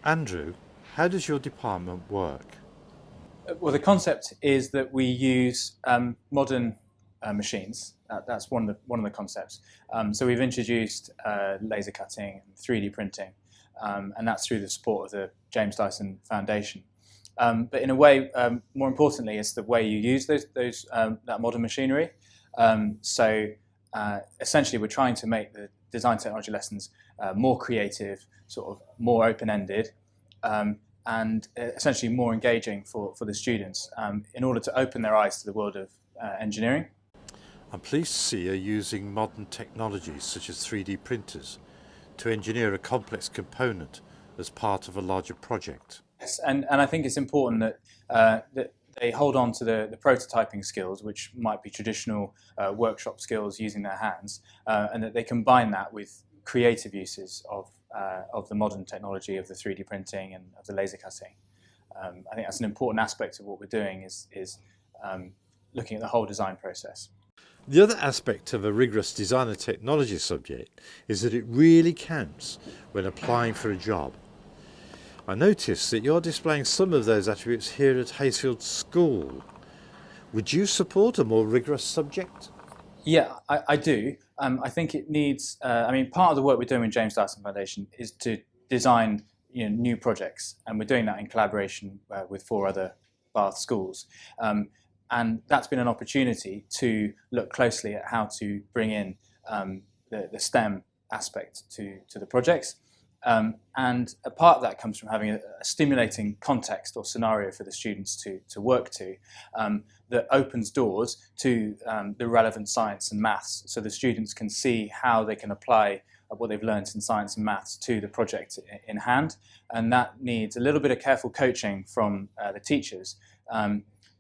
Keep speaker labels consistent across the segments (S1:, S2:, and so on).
S1: Andrew, how does your department work?
S2: Well, the concept is that we use modern machines. That's one of the concepts. So we've introduced laser cutting, 3D printing, and that's through the support of the James Dyson Foundation. But in a way, more importantly, it's the way you use that modern machinery. Essentially, we're trying to make the design technology lessons more creative, sort of more open-ended, and essentially more engaging for the students in order to open their eyes to the world of engineering.
S1: I'm pleased to see you're using modern technologies such as 3D printers to engineer a complex component as part of a larger project.
S2: Yes, and I think it's important that they hold on to the prototyping skills, which might be traditional workshop skills using their hands, and that they combine that with creative uses of the modern technology of the 3D printing and of the laser cutting. I think that's an important aspect of what we're doing is looking at the whole design process.
S1: The other aspect of a rigorous design and technology subject is that it really counts when applying for a job. I noticed that you're displaying some of those attributes here at Hayesfield School. Would you support a more rigorous subject?
S2: Yeah, I do. I think it needs, part of the work we're doing with James Dyson Foundation is to design new projects, and we're doing that in collaboration with 4 other Bath schools. And that's been an opportunity to look closely at how to bring in the STEM aspect to the projects. And a part of that comes from having a stimulating context or scenario for the students to work to that opens doors to the relevant science and maths, so the students can see how they can apply what they've learned in science and maths to the project in hand. And that needs a little bit of careful coaching from the teachers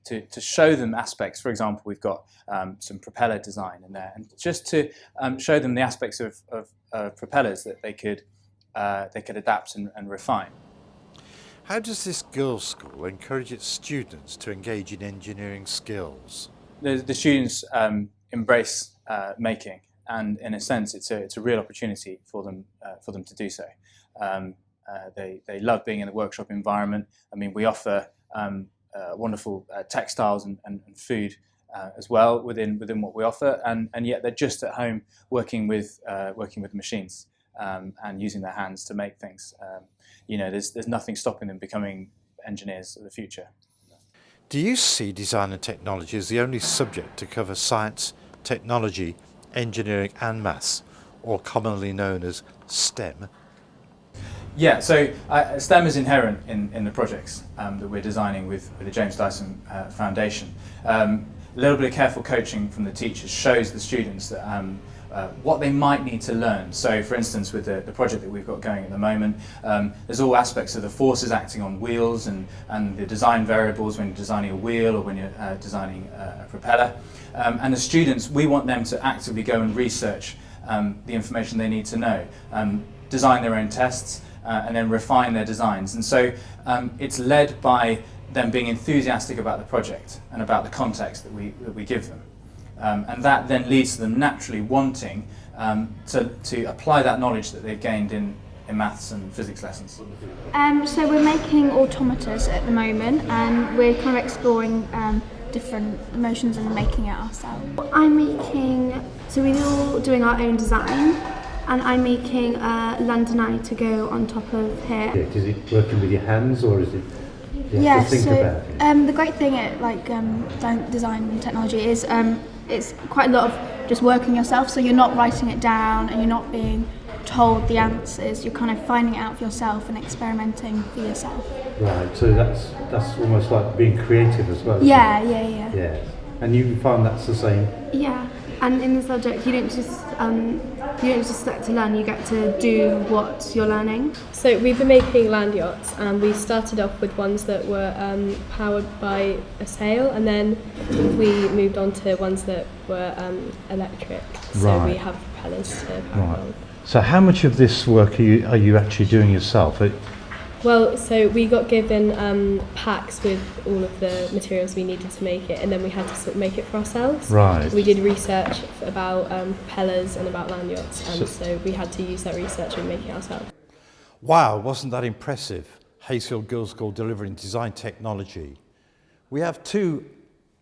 S2: to show them aspects. For example, we've got some propeller design in there, and just to show them the aspects of propellers that they could adapt and refine.
S1: How does this girls' school encourage its students to engage in engineering skills?
S2: The students embrace making, and in a sense, it's a real opportunity for them to do so. They love being in the workshop environment. I mean, we offer wonderful textiles and food as well within what we offer, and yet they're just at home working with machines. And using their hands to make things. There's nothing stopping them becoming engineers of the future.
S1: Do you see design and technology as the only subject to cover science, technology, engineering and maths, or commonly known as STEM?
S2: Yeah, so STEM is inherent in the projects that we're designing with the James Dyson Foundation. A little bit of careful coaching from the teachers shows the students that what they might need to learn. So for instance, with the project that we've got going at the moment, there's all aspects of the forces acting on wheels and the design variables when you're designing a wheel or when you're designing a propeller. And the students, we want them to actively go and research the information they need to know, design their own tests, and then refine their designs. And so it's led by them being enthusiastic about the project and about the context that we give them. And that then leads to them naturally wanting to apply that knowledge that they've gained in maths and physics lessons.
S3: So we're making automatas at the moment, and we're kind of exploring different motions and making it ourselves. So we're all doing our own design, and I'm making a London Eye to go on top of here.
S4: Is it working with your hands, or is it?
S3: Yeah, the great thing at design and technology is it's quite a lot of just working yourself, so you're not writing it down and you're not being told the answers, you're kind of finding it out for yourself and experimenting for yourself.
S4: Right, so that's almost like being creative as well.
S3: Yeah.
S4: Yes. And you find that's the same?
S5: Yeah, and in the subject you don't just get to learn, you get to do what you're learning.
S6: So we've been making land yachts, and we started off with ones that were powered by a sail, and then we moved on to ones that were electric. So we have propellers to power on.
S4: So how much of this work are you actually doing yourself?
S6: Well, so we got given packs with all of the materials we needed to make it, and then we had to sort of make it for ourselves.
S4: Right.
S6: We did research about propellers and about land yachts, and so we had to use that research and make it ourselves.
S1: Wow, wasn't that impressive? Hayesfield Girls' School delivering design technology. We have two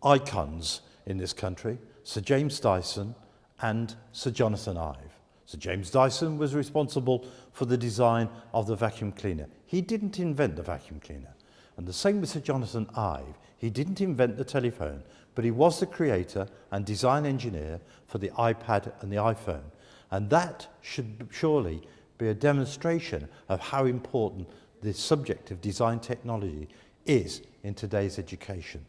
S1: icons in this country, Sir James Dyson and Sir Jonathan Ive. Sir James Dyson was responsible for the design of the vacuum cleaner. He didn't invent the vacuum cleaner. And the same with Sir Jonathan Ive. He didn't invent the telephone, but he was the creator and design engineer for the iPad and the iPhone. And that should surely be a demonstration of how important the subject of design technology is in today's education.